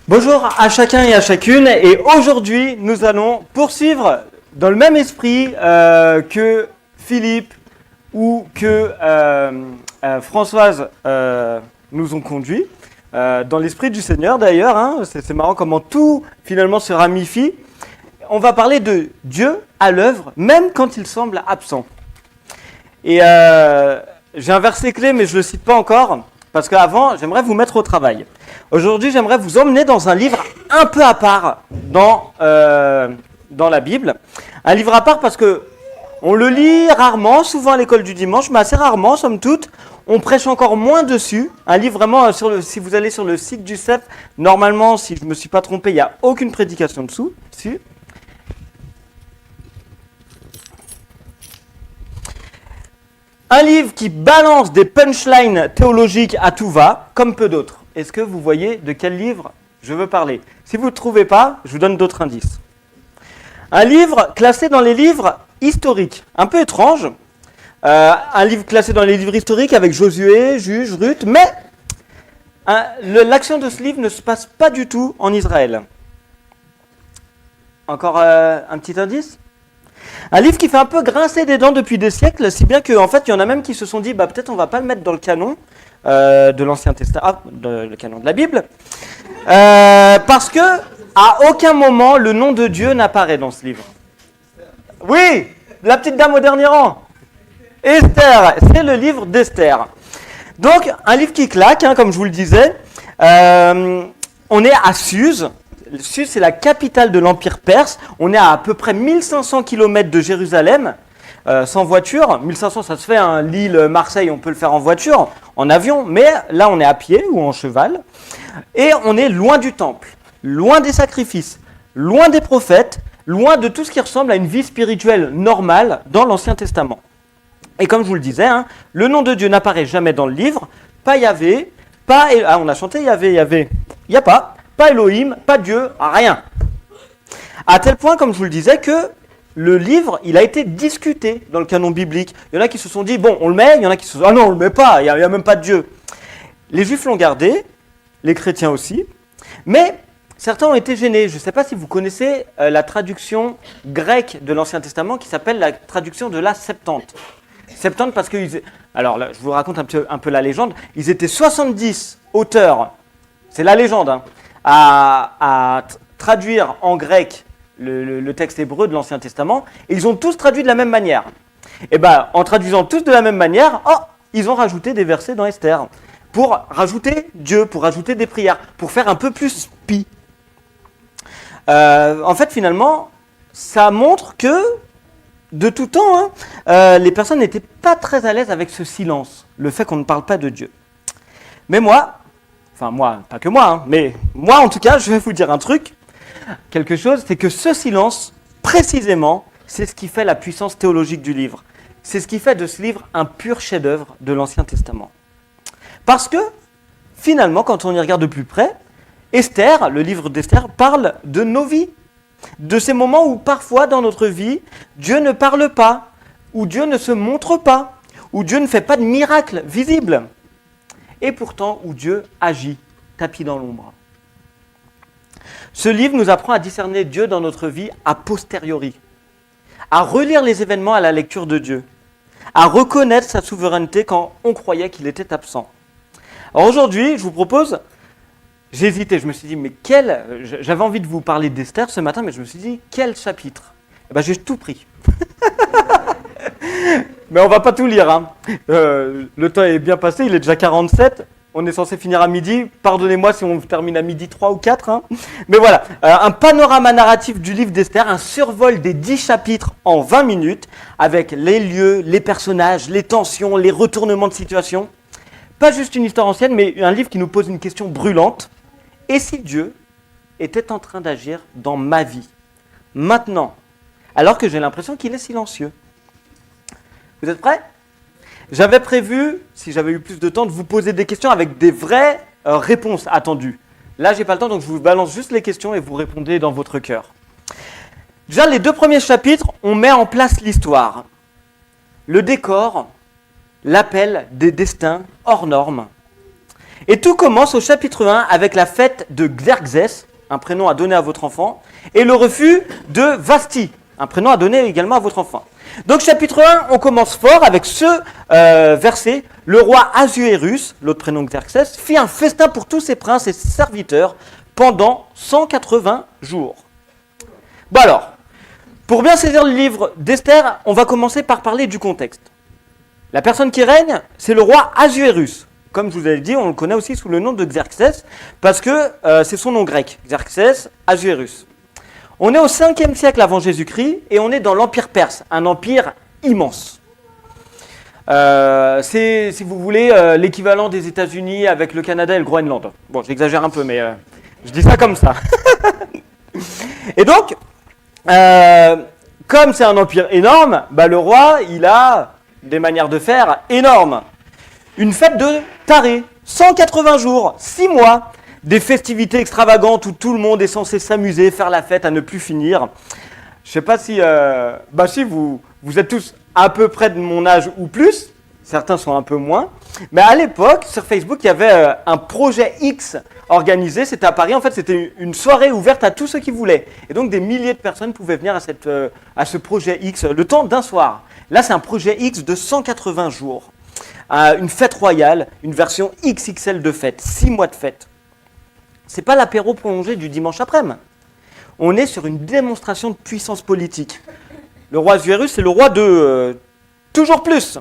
Bonjour à chacun et à chacune, et aujourd'hui nous allons poursuivre dans le même esprit que Philippe ou que Françoise nous ont conduits, dans l'esprit du Seigneur d'ailleurs, hein, c'est marrant comment tout finalement se ramifie. On va parler de Dieu à l'œuvre, même quand il semble absent. Et j'ai un verset clé, mais je ne le cite pas encore, parce qu'avant, j'aimerais vous mettre au travail. Aujourd'hui, j'aimerais vous emmener dans un livre un peu à part dans la Bible. Un livre à part parce que on le lit rarement, souvent à l'école du dimanche, mais assez rarement, somme toute. On prêche encore moins dessus. Un livre vraiment, si vous allez sur le site du CEF, normalement, si je ne me suis pas trompé, il n'y a aucune prédication dessus. Un livre qui balance des punchlines théologiques à tout va, comme peu d'autres. Est-ce que vous voyez de quel livre je veux parler? Si vous ne trouvez pas, je vous donne d'autres indices. Un livre classé dans les livres historiques, un peu étrange. Un livre classé dans les livres historiques avec Josué, Juge, Ruth, mais l'action de ce livre ne se passe pas du tout en Israël. Encore un petit indice? Un livre qui fait un peu grincer des dents depuis des siècles, si bien qu'en fait, il y en a même qui se sont dit, peut-être on va pas le mettre dans le canon de l'Ancien Testament, le canon de la Bible, parce que à aucun moment le nom de Dieu n'apparaît dans ce livre. Oui, la petite dame au dernier rang. Esther, c'est le livre d'Esther. Donc, un livre qui claque, hein, comme je vous le disais. On est à Suse. Suse, c'est la capitale de l'Empire perse. On est à peu près 1500 km de Jérusalem, sans voiture. 1500, ça se fait, hein, Lille, Marseille, on peut le faire en voiture, en avion. Mais là, on est à pied ou en cheval. Et on est loin du temple, loin des sacrifices, loin des prophètes, loin de tout ce qui ressemble à une vie spirituelle normale dans l'Ancien Testament. Et comme je vous le disais, hein, le nom de Dieu n'apparaît jamais dans le livre. Pas Yahvé, pas... Ah, on a chanté Yahvé. Il n'y a pas Elohim, pas Dieu, rien. À tel point, comme je vous le disais, que le livre, il a été discuté dans le canon biblique. Il y en a qui se sont dit, bon, on le met, il y en a qui se sont dit, ah non, on le met pas, il n'y a même pas de Dieu. Les Juifs l'ont gardé, les chrétiens aussi, mais certains ont été gênés. Je ne sais pas si vous connaissez la traduction grecque de l'Ancien Testament qui s'appelle la traduction de la Septante. Septante parce que, alors là, je vous raconte un peu la légende, ils étaient 70 auteurs, c'est la légende, hein, à traduire en grec le texte hébreu de l'Ancien Testament, et ils ont tous traduit de la même manière. Et bien, en traduisant tous de la même manière, ils ont rajouté des versets dans Esther, pour rajouter Dieu, pour rajouter des prières, pour faire un peu plus spi. En fait, finalement, ça montre que, de tout temps, les personnes n'étaient pas très à l'aise avec ce silence, le fait qu'on ne parle pas de Dieu. Mais moi, pas que moi, hein, mais moi en tout cas, je vais vous dire un truc, quelque chose, c'est que ce silence, précisément, c'est ce qui fait la puissance théologique du livre. C'est ce qui fait de ce livre un pur chef-d'œuvre de l'Ancien Testament. Parce que, finalement, quand on y regarde de plus près, Esther, le livre d'Esther, parle de nos vies. De ces moments où parfois dans notre vie, Dieu ne parle pas, où Dieu ne se montre pas, où Dieu ne fait pas de miracle visible. Et pourtant où Dieu agit, tapis dans l'ombre. Ce livre nous apprend à discerner Dieu dans notre vie a posteriori, à relire les événements à la lecture de Dieu, à reconnaître sa souveraineté quand on croyait qu'il était absent. Alors aujourd'hui, je vous propose, j'ai hésité, je me suis dit, mais j'avais envie de vous parler d'Esther ce matin, mais je me suis dit, quel chapitre? J'ai tout pris. Mais on va pas tout lire, hein. Le temps est bien passé, il est déjà 47, on est censé finir à midi, pardonnez-moi si on termine à midi 3 ou 4, hein. Mais voilà, un panorama narratif du livre d'Esther, un survol des 10 chapitres en 20 minutes, avec les lieux, les personnages, les tensions, les retournements de situation. Pas juste une histoire ancienne, mais un livre qui nous pose une question brûlante. Et si Dieu était en train d'agir dans ma vie, maintenant, alors que j'ai l'impression qu'il est silencieux? Vous êtes prêts? J'avais prévu, si j'avais eu plus de temps, de vous poser des questions avec des vraies réponses attendues. Là, j'ai pas le temps, donc je vous balance juste les questions et vous répondez dans votre cœur. Déjà, les 2 premiers chapitres, on met en place l'histoire. Le décor, l'appel des destins hors normes. Et tout commence au chapitre 1 avec la fête de Xerxès, un prénom à donner à votre enfant, et le refus de Vasti, un prénom à donner également à votre enfant. Donc chapitre 1, on commence fort avec ce verset. Le roi Assuérus, l'autre prénom Xerxès, fit un festin pour tous ses princes et ses serviteurs pendant 180 jours. Bon alors, pour bien saisir le livre d'Esther, on va commencer par parler du contexte. La personne qui règne, c'est le roi Assuérus. Comme je vous avais dit, on le connaît aussi sous le nom de Xerxès, parce que c'est son nom grec, Xerxès, Assuérus. On est au 5e siècle avant Jésus-Christ, et on est dans l'Empire perse, un empire immense. C'est, si vous voulez, l'équivalent des États-Unis avec le Canada et le Groenland. Bon, j'exagère un peu, mais je dis ça comme ça. Et donc, comme c'est un empire énorme, le roi, il a des manières de faire énormes. Une fête de taré, 180 jours, 6 mois, des festivités extravagantes où tout le monde est censé s'amuser, faire la fête à ne plus finir. Je ne sais pas si, si vous êtes tous à peu près de mon âge ou plus, certains sont un peu moins, mais à l'époque, sur Facebook, il y avait un projet X organisé, c'était à Paris, en fait c'était une soirée ouverte à tous ceux qui voulaient. Et donc des milliers de personnes pouvaient venir à ce projet X, le temps d'un soir. Là c'est un projet X de 180 jours. Une fête royale, une version XXL de fête, 6 mois de fête. C'est pas l'apéro prolongé du dimanche après-midi. On est sur une démonstration de puissance politique. Le roi Assuérus, c'est le roi de toujours plus.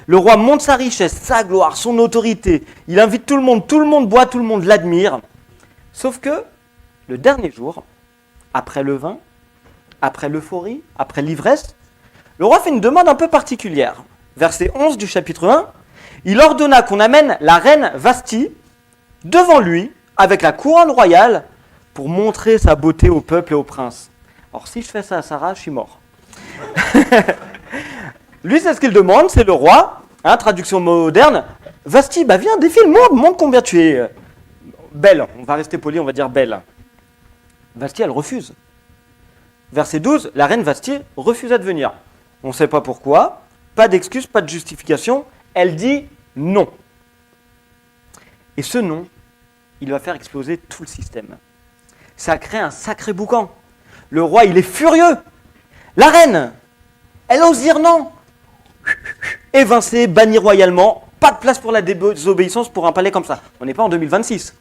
Le roi montre sa richesse, sa gloire, son autorité. Il invite tout le monde boit, tout le monde l'admire. Sauf que le dernier jour, après le vin, après l'euphorie, après l'ivresse, le roi fait une demande un peu particulière. Verset 11 du chapitre 1, il ordonna qu'on amène la reine Vasti devant lui avec la couronne royale pour montrer sa beauté au peuple et aux princes. Alors si je fais ça à Sarah, je suis mort. Lui, c'est ce qu'il demande, c'est le roi, traduction moderne. Vasti, viens, défile-moi, montre combien tu es belle. On va rester poli, on va dire belle. Vasti, elle refuse. Verset 12, la reine Vasti refusa de venir. On ne sait pas pourquoi, pas d'excuse, pas de justification. Elle dit non. Et ce non, il va faire exploser tout le système. Ça crée un sacré boucan. Le roi, il est furieux. La reine, elle ose dire non. Évincée, bannie royalement. Pas de place pour la désobéissance pour un palais comme ça. On n'est pas en 2026.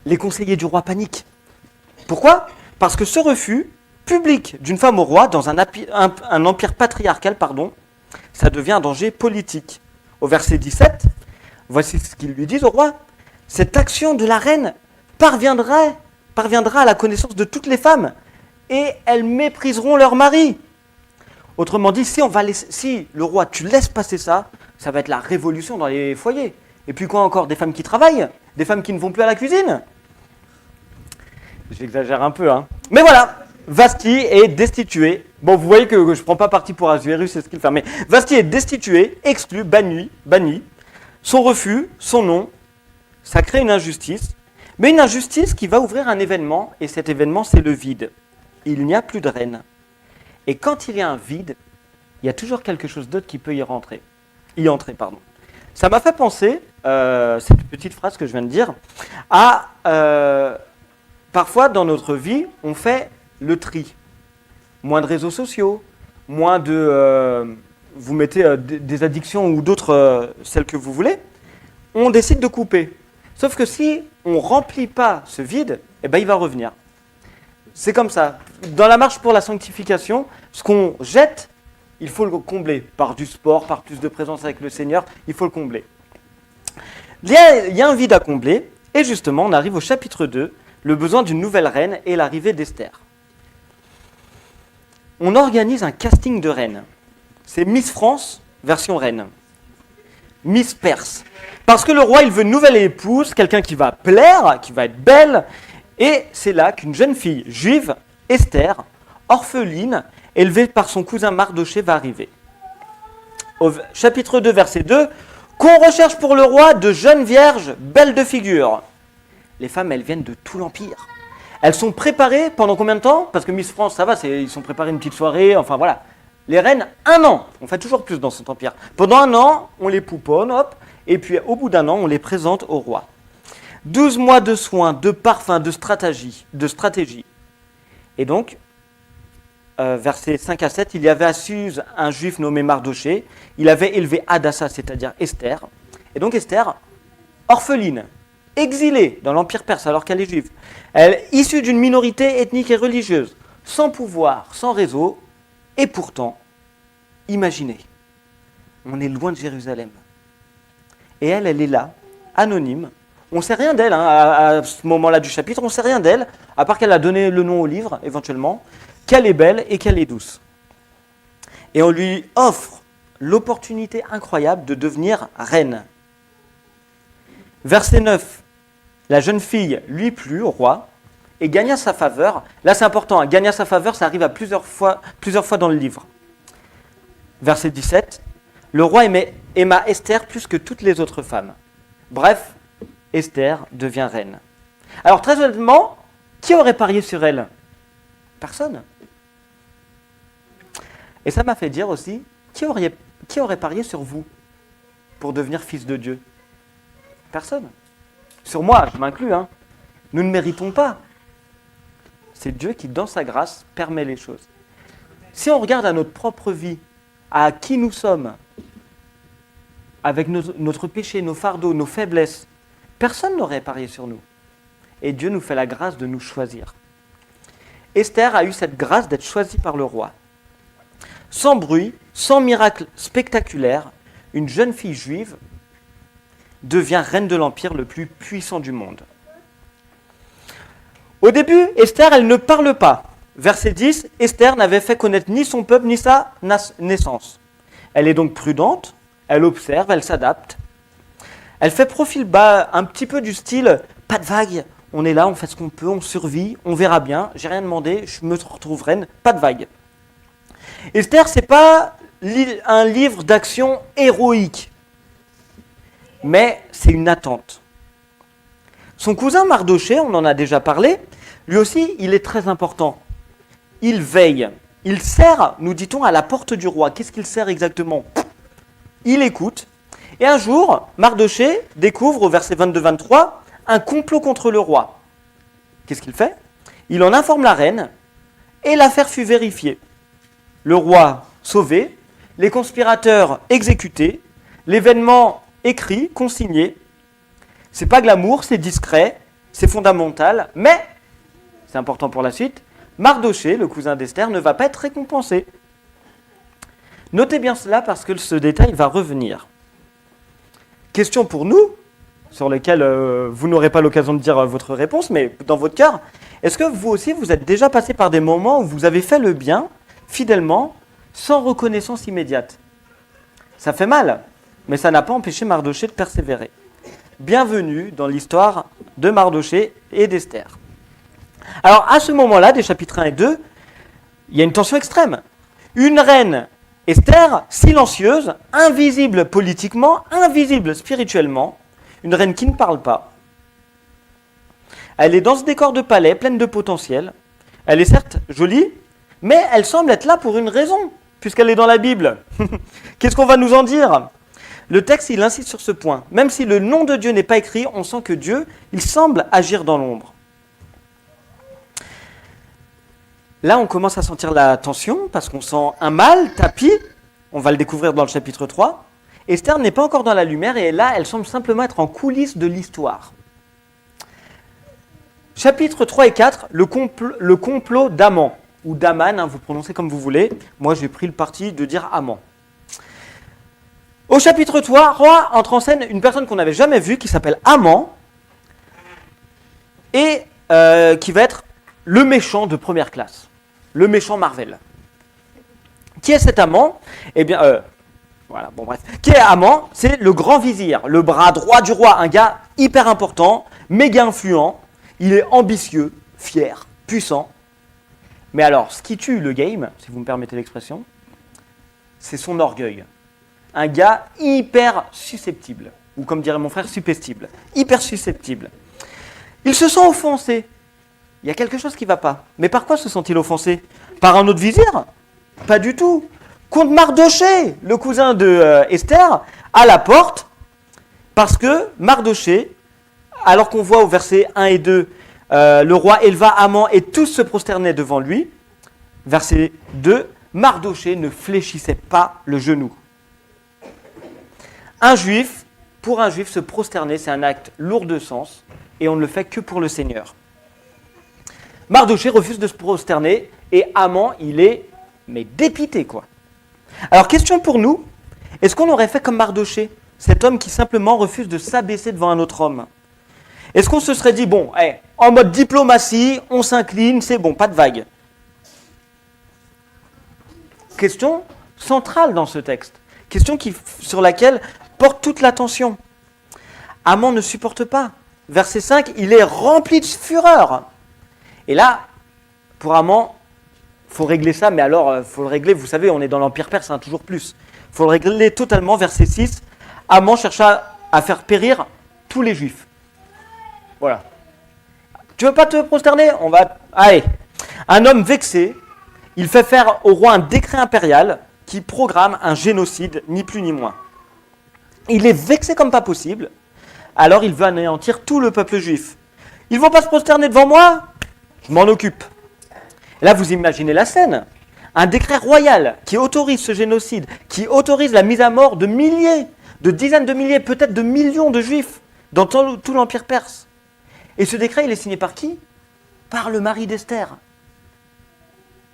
Les conseillers du roi paniquent. Pourquoi ? Parce que ce refus public d'une femme au roi dans un empire patriarcal, ça devient un danger politique. Au verset 17, voici ce qu'ils lui disent au roi. Cette action de la reine parviendra à la connaissance de toutes les femmes et elles mépriseront leur mari. Autrement dit, si le roi, tu laisses passer ça, ça va être la révolution dans les foyers. Et puis quoi encore ? Des femmes qui travaillent ? Des femmes qui ne vont plus à la cuisine ? J'exagère un peu, Mais voilà, Vasti est destitué. Bon, vous voyez que je ne prends pas parti pour Assuérus, c'est ce qu'il fait. Mais Vasti est destitué, exclu, banni. Son refus, son non, ça crée une injustice. Mais une injustice qui va ouvrir un événement, et cet événement, c'est le vide. Il n'y a plus de reine. Et quand il y a un vide, il y a toujours quelque chose d'autre qui peut y entrer. Ça m'a fait penser, cette petite phrase que je viens de dire, à parfois dans notre vie, on fait le tri. Moins de réseaux sociaux, moins de... vous mettez des addictions ou d'autres, celles que vous voulez, on décide de couper. Sauf que si on ne remplit pas ce vide, il va revenir. C'est comme ça. Dans la marche pour la sanctification, ce qu'on jette, il faut le combler. Par du sport, par plus de présence avec le Seigneur, il faut le combler. Il y a un vide à combler, et justement, on arrive au chapitre 2, le besoin d'une nouvelle reine et l'arrivée d'Esther. On organise un casting de reines. C'est Miss France, version reine. Miss Perse. Parce que le roi, il veut une nouvelle épouse, quelqu'un qui va plaire, qui va être belle. Et c'est là qu'une jeune fille juive, Esther, orpheline, élevée par son cousin Mardochée, va arriver. Au chapitre 2, verset 2, « Qu'on recherche pour le roi de jeunes vierges, belles de figure. » Les femmes, elles viennent de tout l'Empire. Elles sont préparées pendant combien de temps ? Parce que Miss France, ça va, ils sont préparés une petite soirée, enfin voilà. Les reines, 1 an. On fait toujours plus dans cet empire. Pendant 1 an, on les pouponne, hop, et puis au bout d'1 an, on les présente au roi. 12 mois de soins, de parfums, de stratégie. Et donc, versets 5 à 7, il y avait à Suse un juif nommé Mardochée. Il avait élevé Hadassa, c'est-à-dire Esther. Et donc Esther, orpheline, exilée dans l'empire perse alors qu'elle est juive. Elle issue d'une minorité ethnique et religieuse, sans pouvoir, sans réseau. Et pourtant, imaginez, on est loin de Jérusalem. Et elle est là, anonyme. On ne sait rien d'elle, à ce moment-là du chapitre, on ne sait rien d'elle, à part qu'elle a donné le nom au livre, éventuellement, qu'elle est belle et qu'elle est douce. Et on lui offre l'opportunité incroyable de devenir reine. Verset 9, la jeune fille lui plut au roi et gagna sa faveur. Là c'est important, gagna sa faveur, ça arrive à plusieurs fois dans le livre. Verset 17, le roi aima Esther plus que toutes les autres femmes. Bref, Esther devient reine. Alors très honnêtement, qui aurait parié sur elle? Personne. Et ça m'a fait dire aussi, qui aurait parié sur vous pour devenir fils de Dieu? Personne. Sur moi, je m'inclus. Nous ne méritons pas. C'est Dieu qui, dans sa grâce, permet les choses. Si on regarde à notre propre vie, à qui nous sommes, avec notre péché, nos fardeaux, nos faiblesses, personne n'aurait parié sur nous. Et Dieu nous fait la grâce de nous choisir. Esther a eu cette grâce d'être choisie par le roi. Sans bruit, sans miracle spectaculaire, une jeune fille juive devient reine de l'empire le plus puissant du monde. Au début, Esther, elle ne parle pas. Verset 10, Esther n'avait fait connaître ni son peuple ni sa naissance. Elle est donc prudente, elle observe, elle s'adapte. Elle fait profil bas, un petit peu du style, pas de vague, on est là, on fait ce qu'on peut, on survit, on verra bien, j'ai rien demandé, je me retrouve reine, pas de vague. Esther, c'est pas un livre d'action héroïque, mais c'est une attente. Son cousin Mardochée, on en a déjà parlé, lui aussi, il est très important. Il veille, il sert, nous dit-on, à la porte du roi. Qu'est-ce qu'il sert exactement? Il écoute. Et un jour, Mardochée découvre, au verset 22-23, un complot contre le roi. Qu'est-ce qu'il fait? Il en informe la reine, et l'affaire fut vérifiée. Le roi sauvé, les conspirateurs exécutés, l'événement écrit, consigné. C'est pas glamour, c'est discret, c'est fondamental, mais, c'est important pour la suite, Mardochée, le cousin d'Esther, ne va pas être récompensé. Notez bien cela parce que ce détail va revenir. Question pour nous, sur lesquelles vous n'aurez pas l'occasion de dire votre réponse, mais dans votre cœur, est-ce que vous aussi, vous êtes déjà passé par des moments où vous avez fait le bien, fidèlement, sans reconnaissance immédiate? Ça fait mal, mais ça n'a pas empêché Mardochée de persévérer. Bienvenue dans l'histoire de Mardochée et d'Esther. Alors, à ce moment-là, des chapitres 1 et 2, il y a une tension extrême. Une reine, Esther, silencieuse, invisible politiquement, invisible spirituellement, une reine qui ne parle pas. Elle est dans ce décor de palais, pleine de potentiel. Elle est certes jolie, mais elle semble être là pour une raison, puisqu'elle est dans la Bible. Qu'est-ce qu'on va nous en dire? Le texte, il insiste sur ce point. Même si le nom de Dieu n'est pas écrit, on sent que Dieu, il semble agir dans l'ombre. Là, on commence à sentir la tension, parce qu'on sent un mal tapis. On va le découvrir dans le chapitre 3. Esther n'est pas encore dans la lumière, et là, elle semble simplement être en coulisses de l'histoire. Chapitres 3 et 4, le complot d'Aman, ou d'Aman, vous prononcez comme vous voulez. Moi, j'ai pris le parti de dire Aman. Au chapitre 3, roi entre en scène une personne qu'on n'avait jamais vue, qui s'appelle Aman, et qui va être le méchant de première classe, le méchant Marvel. Qui est cet Aman? Eh bien, voilà, bon bref. Qui est Aman? C'est le grand vizir, le bras droit du roi, un gars hyper important, méga influent. Il est ambitieux, fier, puissant. Mais alors, ce qui tue le game, si vous me permettez l'expression, c'est son orgueil. Un gars hyper susceptible, ou comme dirait mon frère, suppestible. Hyper susceptible. Il se sent offensé. Il y a quelque chose qui ne va pas. Mais par quoi se sent-il offensé? Par un autre vizir? Pas du tout. contre Mardoché, le cousin de Esther, à la porte, parce que Mardoché, alors qu'on voit au verset 1 et 2, le roi éleva Haman et tous se prosternaient devant lui, verset 2, Mardoché ne fléchissait pas le genou. Pour un juif, se prosterner, c'est un acte lourd de sens, et on ne le fait que pour le Seigneur. Mardoché refuse de se prosterner, et Haman, il est, mais dépité, quoi. Alors, question pour nous, est-ce qu'on aurait fait comme Mardoché, cet homme qui simplement refuse de s'abaisser devant un autre homme? Est-ce qu'on se serait dit, bon, en mode diplomatie, on s'incline, c'est bon, pas de vague? Question centrale dans ce texte, question sur laquelle porte toute l'attention. Haman ne supporte pas. Verset 5, il est rempli de fureur. Et là, pour Haman, il faut régler ça, mais alors, il faut le régler, vous savez, on est dans l'Empire perse, toujours plus. Il faut le régler totalement, verset 6. Haman chercha à faire périr tous les Juifs. Voilà. Tu veux pas te prosterner? On va... Allez. Un homme vexé, il fait faire au roi un décret impérial qui programme un génocide, ni plus ni moins. Il est vexé comme pas possible, alors il veut anéantir tout le peuple juif. Ils vont pas se prosterner devant moi? Je m'en occupe. Et là, vous imaginez la scène. Un décret royal qui autorise ce génocide, qui autorise la mise à mort de milliers, de dizaines de milliers, peut-être de millions de juifs dans tout l'Empire perse. Et ce décret, il est signé par qui? Par le mari d'Esther.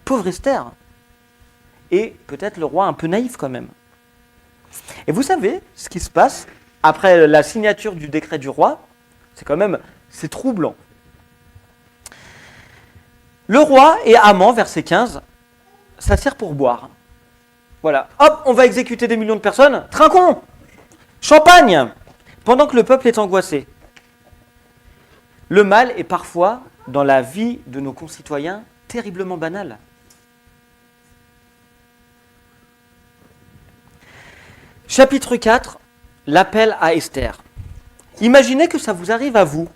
Pauvre Esther. Et peut-être le roi un peu naïf quand même. Et vous savez ce qui se passe après la signature du décret du roi? C'est troublant. Le roi et Haman, verset 15, s'assirent pour boire. Voilà. Hop, on va exécuter des millions de personnes. Trinquons! Champagne! Pendant que le peuple est angoissé. Le mal est parfois, dans la vie de nos concitoyens, terriblement banal. Chapitre 4, l'appel à Esther. Imaginez que ça vous arrive à vous,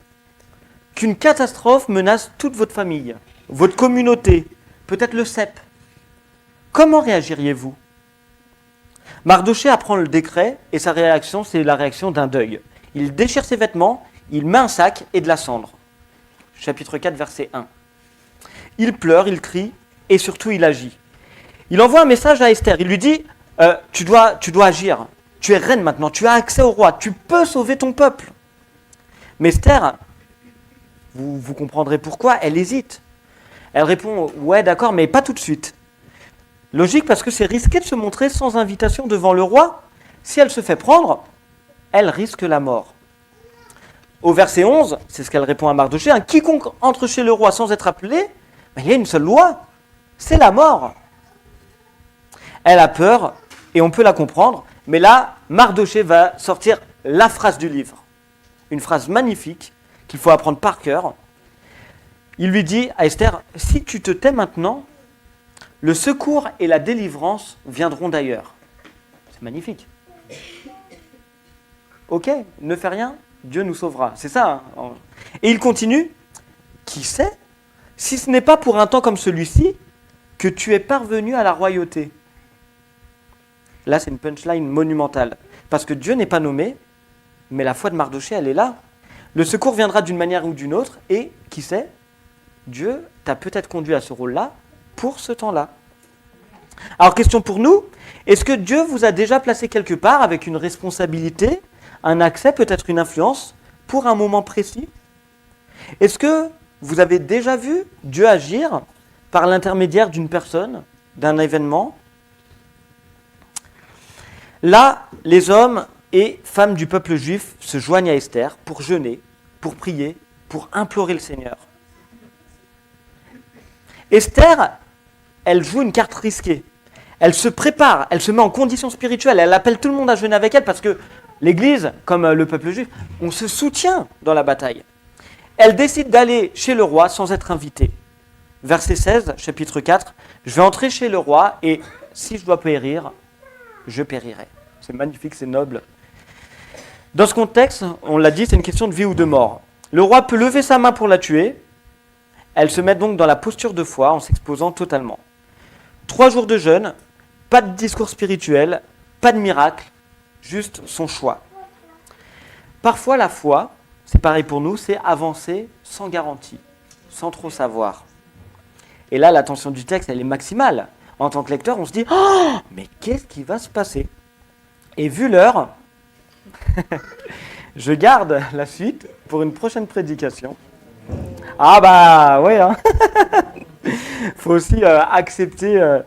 qu'une catastrophe menace toute votre famille, votre communauté, peut-être le CEP. Comment réagiriez-vous? Mardoché apprend le décret et sa réaction, c'est la réaction d'un deuil. Il déchire ses vêtements, il met un sac et de la cendre. Chapitre 4, verset 1. Il pleure, il crie et surtout il agit. Il envoie un message à Esther, il lui dit tu dois agir, tu es reine maintenant, tu as accès au roi, tu peux sauver ton peuple. Mais Esther, vous comprendrez pourquoi, elle hésite. Elle répond ouais d'accord mais pas tout de suite. Logique parce que c'est risqué de se montrer sans invitation devant le roi. Si elle se fait prendre, elle risque la mort. Au verset 11, c'est ce qu'elle répond à Mardoché, quiconque entre chez le roi sans être appelé, il y a une seule loi, c'est la mort. Elle a peur, et on peut la comprendre, mais là, Mardoché va sortir la phrase du livre. Une phrase magnifique, qu'il faut apprendre par cœur. Il lui dit à Esther, si tu te tais maintenant, le secours et la délivrance viendront d'ailleurs. C'est magnifique. Ok, ne fais rien, Dieu nous sauvera. C'est ça. Hein. Et il continue, qui sait, si ce n'est pas pour un temps comme celui-ci, que tu es parvenu à la royauté. Là, c'est une punchline monumentale. Parce que Dieu n'est pas nommé, mais la foi de Mardoché, elle est là. Le secours viendra d'une manière ou d'une autre, et, qui sait, Dieu t'a peut-être conduit à ce rôle-là pour ce temps-là. Alors, question pour nous, est-ce que Dieu vous a déjà placé quelque part avec une responsabilité, un accès, peut-être une influence, pour un moment précis? Est-ce que vous avez déjà vu Dieu agir par l'intermédiaire d'une personne, d'un événement? Là, les hommes et femmes du peuple juif se joignent à Esther pour jeûner, pour prier, pour implorer le Seigneur. Esther, elle joue une carte risquée. Elle se prépare, elle se met en condition spirituelle, elle appelle tout le monde à jeûner avec elle parce que l'Église, comme le peuple juif, on se soutient dans la bataille. Elle décide d'aller chez le roi sans être invitée. Verset 16, chapitre 4, « Je vais entrer chez le roi et si je dois périr, je périrai. » C'est magnifique, c'est noble. Dans ce contexte, on l'a dit, c'est une question de vie ou de mort. Le roi peut lever sa main pour la tuer. Elle se met donc dans la posture de foi en s'exposant totalement. 3 jours de jeûne, Pas de discours spirituel, pas de miracle, juste son choix. Parfois, la foi, c'est pareil pour nous, c'est avancer sans garantie, sans trop savoir. Et là, l'attention du texte, elle est maximale. En tant que lecteur, on se dit « Oh, mais qu'est-ce qui va se passer ?» Et vu l'heure, je garde la suite pour une prochaine prédication. Ah bah, ouais, hein. Faut aussi accepter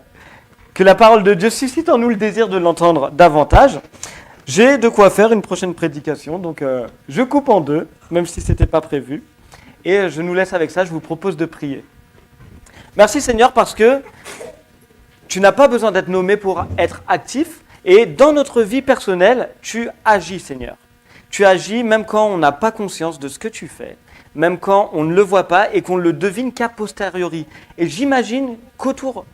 que la parole de Dieu suscite en nous le désir de l'entendre davantage. J'ai de quoi faire une prochaine prédication, donc je coupe en deux, même si ce n'était pas prévu. Et je nous laisse avec ça, je vous propose de prier. Merci Seigneur parce que tu n'as pas besoin d'être nommé pour être actif. Et dans notre vie personnelle, tu agis Seigneur. Tu agis même quand on n'a pas conscience de ce que tu fais, même quand on ne le voit pas et qu'on ne le devine qu'a posteriori. Et j'imagine qu'autour,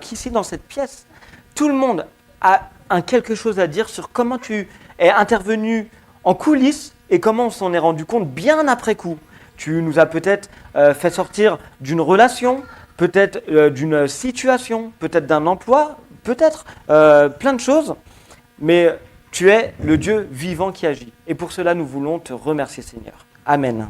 qu'ici dans cette pièce, tout le monde a quelque chose à dire sur comment tu es intervenu en coulisses et comment on s'en est rendu compte bien après coup. Tu nous as peut-être fait sortir d'une relation, peut-être d'une situation, peut-être d'un emploi, peut-être plein de choses, mais tu es le Dieu vivant qui agit. Et pour cela, nous voulons te remercier, Seigneur. Amen.